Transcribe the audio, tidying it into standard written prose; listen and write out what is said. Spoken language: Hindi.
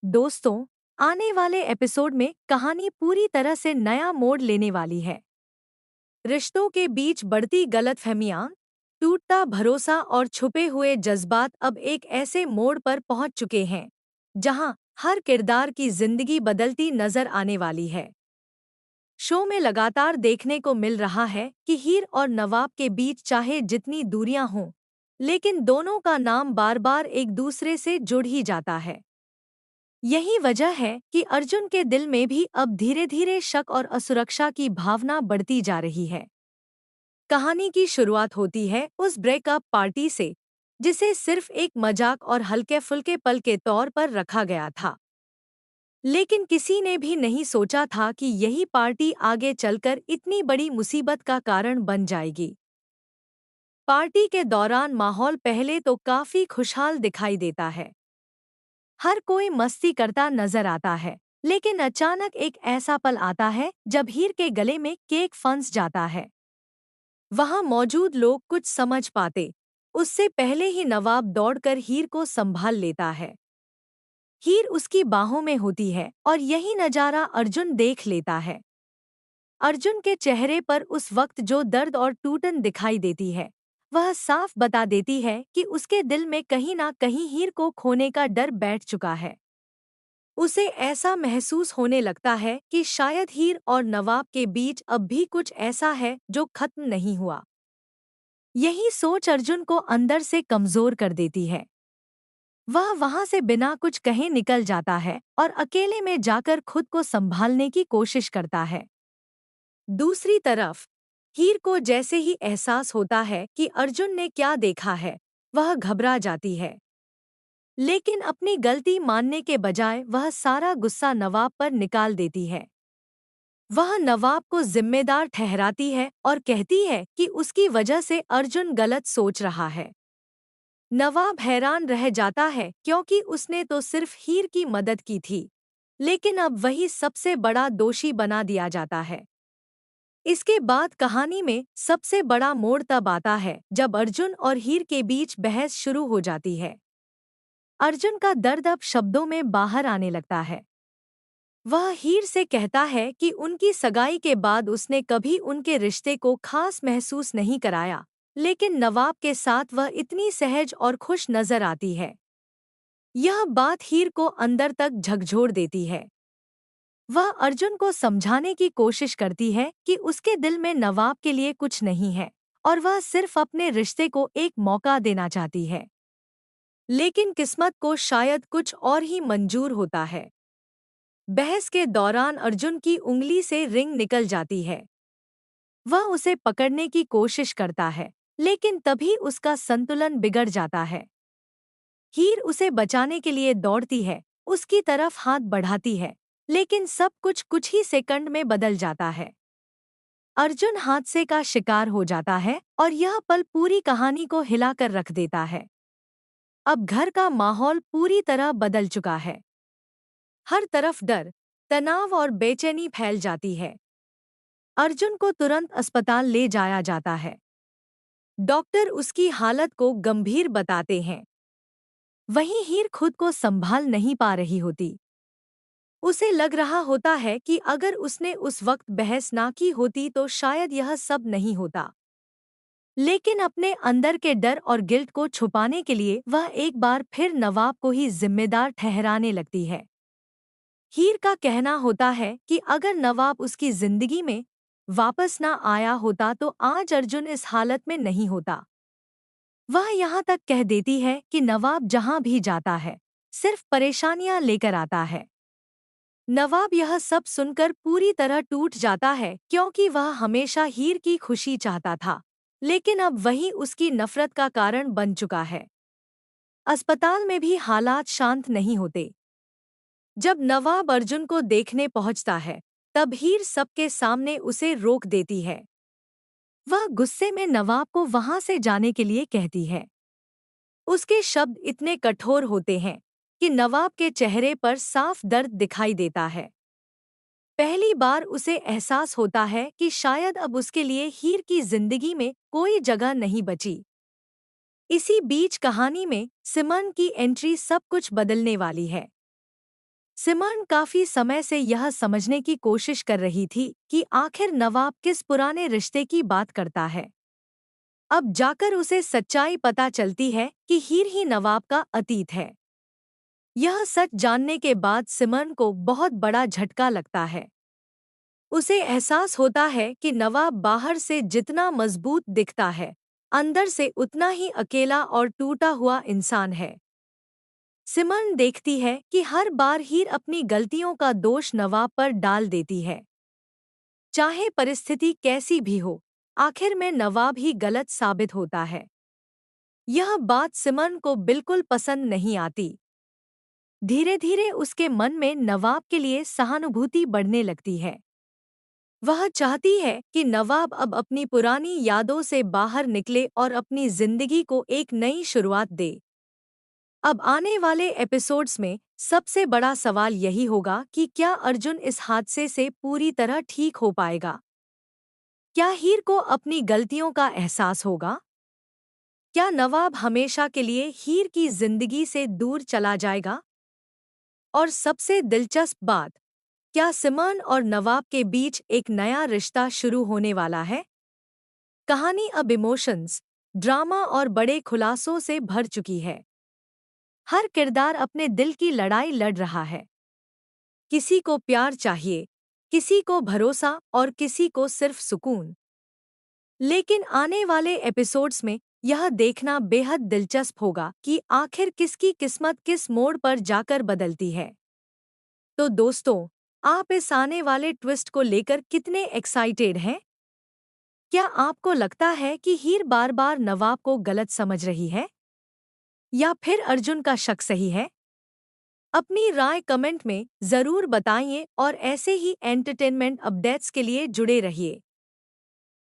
दोस्तों, आने वाले एपिसोड में कहानी पूरी तरह से नया मोड़ लेने वाली है। रिश्तों के बीच बढ़ती गलतफहमियां, टूटता भरोसा और छुपे हुए जज्बात अब एक ऐसे मोड़ पर पहुंच चुके हैं जहां हर किरदार की जिंदगी बदलती नजर आने वाली है। शो में लगातार देखने को मिल रहा है कि हीर और नवाब के बीच चाहे जितनी दूरियां हों, लेकिन दोनों का नाम बार बार एक दूसरे से जुड़ ही जाता है। यही वजह है कि अर्जुन के दिल में भी अब धीरे धीरे शक और असुरक्षा की भावना बढ़ती जा रही है। कहानी की शुरुआत होती है उस ब्रेकअप पार्टी से, जिसे सिर्फ एक मजाक और हल्के फुल्के पल के तौर पर रखा गया था। लेकिन किसी ने भी नहीं सोचा था कि यही पार्टी आगे चलकर इतनी बड़ी मुसीबत का कारण बन जाएगी। पार्टी के दौरान माहौल पहले तो काफी खुशहाल दिखाई देता है। हर कोई मस्ती करता नजर आता है, लेकिन अचानक एक ऐसा पल आता है जब हीर के गले में केक फंस जाता है। वहां मौजूद लोग कुछ समझ पाते उससे पहले ही नवाब दौड़कर हीर को संभाल लेता है। हीर उसकी बाहों में होती है और यही नजारा अर्जुन देख लेता है। अर्जुन के चेहरे पर उस वक्त जो दर्द और टूटन दिखाई देती है, वह साफ बता देती है कि उसके दिल में कहीं ना कहीं हीर को खोने का डर बैठ चुका है। उसे ऐसा महसूस होने लगता है कि शायद हीर और नवाब के बीच अब भी कुछ ऐसा है जो खत्म नहीं हुआ। यही सोच अर्जुन को अंदर से कमजोर कर देती है। वह वहां से बिना कुछ कहे निकल जाता है और अकेले में जाकर खुद को संभालने की कोशिश करता है। दूसरी तरफ हीर को जैसे ही एहसास होता है कि अर्जुन ने क्या देखा है, वह घबरा जाती है। लेकिन अपनी गलती मानने के बजाय वह सारा गुस्सा नवाब पर निकाल देती है। वह नवाब को जिम्मेदार ठहराती है और कहती है कि उसकी वजह से अर्जुन गलत सोच रहा है। नवाब हैरान रह जाता है क्योंकि उसने तो सिर्फ हीर की मदद की थी, लेकिन अब वही सबसे बड़ा दोषी बना दिया जाता है। इसके बाद कहानी में सबसे बड़ा मोड़ तब आता है जब अर्जुन और हीर के बीच बहस शुरू हो जाती है। अर्जुन का दर्द अब शब्दों में बाहर आने लगता है। वह हीर से कहता है कि उनकी सगाई के बाद उसने कभी उनके रिश्ते को खास महसूस नहीं कराया, लेकिन नवाब के साथ वह इतनी सहज और खुश नजर आती है। यह बात हीर को अंदर तक झकझोर देती है। वह अर्जुन को समझाने की कोशिश करती है कि उसके दिल में नवाब के लिए कुछ नहीं है और वह सिर्फ अपने रिश्ते को एक मौका देना चाहती है। लेकिन किस्मत को शायद कुछ और ही मंजूर होता है। बहस के दौरान अर्जुन की उंगली से रिंग निकल जाती है। वह उसे पकड़ने की कोशिश करता है, लेकिन तभी उसका संतुलन बिगड़ जाता है। हीर उसे बचाने के लिए दौड़ती है, उसकी तरफ हाथ बढ़ाती है, लेकिन सब कुछ ही सेकंड में बदल जाता है। अर्जुन हादसे का शिकार हो जाता है और यह पल पूरी कहानी को हिलाकर रख देता है। अब घर का माहौल पूरी तरह बदल चुका है। हर तरफ डर, तनाव और बेचैनी फैल जाती है। अर्जुन को तुरंत अस्पताल ले जाया जाता है। डॉक्टर उसकी हालत को गंभीर बताते हैं। वहीं हीर खुद को संभाल नहीं पा रही होती। उसे लग रहा होता है कि अगर उसने उस वक्त बहस ना की होती तो शायद यह सब नहीं होता। लेकिन अपने अंदर के डर और गिल्ट को छुपाने के लिए वह एक बार फिर नवाब को ही जिम्मेदार ठहराने लगती है। हीर का कहना होता है कि अगर नवाब उसकी जिंदगी में वापस ना आया होता तो आज अर्जुन इस हालत में नहीं होता। वह यहाँ तक कह देती है कि नवाब जहाँ भी जाता है, सिर्फ परेशानियां लेकर आता है। नवाब यह सब सुनकर पूरी तरह टूट जाता है क्योंकि वह हमेशा हीर की खुशी चाहता था, लेकिन अब वही उसकी नफरत का कारण बन चुका है। अस्पताल में भी हालात शांत नहीं होते। जब नवाब अर्जुन को देखने पहुंचता है, तब हीर सबके सामने उसे रोक देती है। वह गुस्से में नवाब को वहां से जाने के लिए कहती है। उसके शब्द इतने कठोर होते हैं कि नवाब के चेहरे पर साफ दर्द दिखाई देता है। पहली बार उसे एहसास होता है कि शायद अब उसके लिए हीर की जिंदगी में कोई जगह नहीं बची। इसी बीच कहानी में सिमन की एंट्री सब कुछ बदलने वाली है। सिमरन काफी समय से यह समझने की कोशिश कर रही थी कि आखिर नवाब किस पुराने रिश्ते की बात करता है। अब जाकर उसे सच्चाई पता चलती है कि हीर ही नवाब का अतीत है। यह सच जानने के बाद सिमरन को बहुत बड़ा झटका लगता है। उसे एहसास होता है कि नवाब बाहर से जितना मजबूत दिखता है, अंदर से उतना ही अकेला और टूटा हुआ इंसान है। सिमरन देखती है कि हर बार हीर अपनी गलतियों का दोष नवाब पर डाल देती है। चाहे परिस्थिति कैसी भी हो, आखिर में नवाब ही गलत साबित होता है। यह बात सिमरन को बिल्कुल पसंद नहीं आती। धीरे धीरे उसके मन में नवाब के लिए सहानुभूति बढ़ने लगती है। वह चाहती है कि नवाब अब अपनी पुरानी यादों से बाहर निकले और अपनी जिंदगी को एक नई शुरुआत दे। अब आने वाले एपिसोड्स में सबसे बड़ा सवाल यही होगा कि क्या अर्जुन इस हादसे से पूरी तरह ठीक हो पाएगा? क्या हीर को अपनी गलतियों का एहसास होगा? क्या नवाब हमेशा के लिए हीर की जिंदगी से दूर चला जाएगा? और सबसे दिलचस्प बात, क्या सिमरन और नवाब के बीच एक नया रिश्ता शुरू होने वाला है? कहानी अब इमोशंस, ड्रामा और बड़े खुलासों से भर चुकी है। हर किरदार अपने दिल की लड़ाई लड़ रहा है। किसी को प्यार चाहिए, किसी को भरोसा और किसी को सिर्फ सुकून। लेकिन आने वाले एपिसोड्स में यह देखना बेहद दिलचस्प होगा कि आखिर किसकी किस्मत किस मोड़ पर जाकर बदलती है। तो दोस्तों, आप इस आने वाले ट्विस्ट को लेकर कितने एक्साइटेड हैं? क्या आपको लगता है कि हीर बार-बार नवाब को गलत समझ रही है? या फिर अर्जुन का शक सही है? अपनी राय कमेंट में ज़रूर बताइए और ऐसे ही एंटरटेनमेंट अपडेट्स के लिए जुड़े रहिए।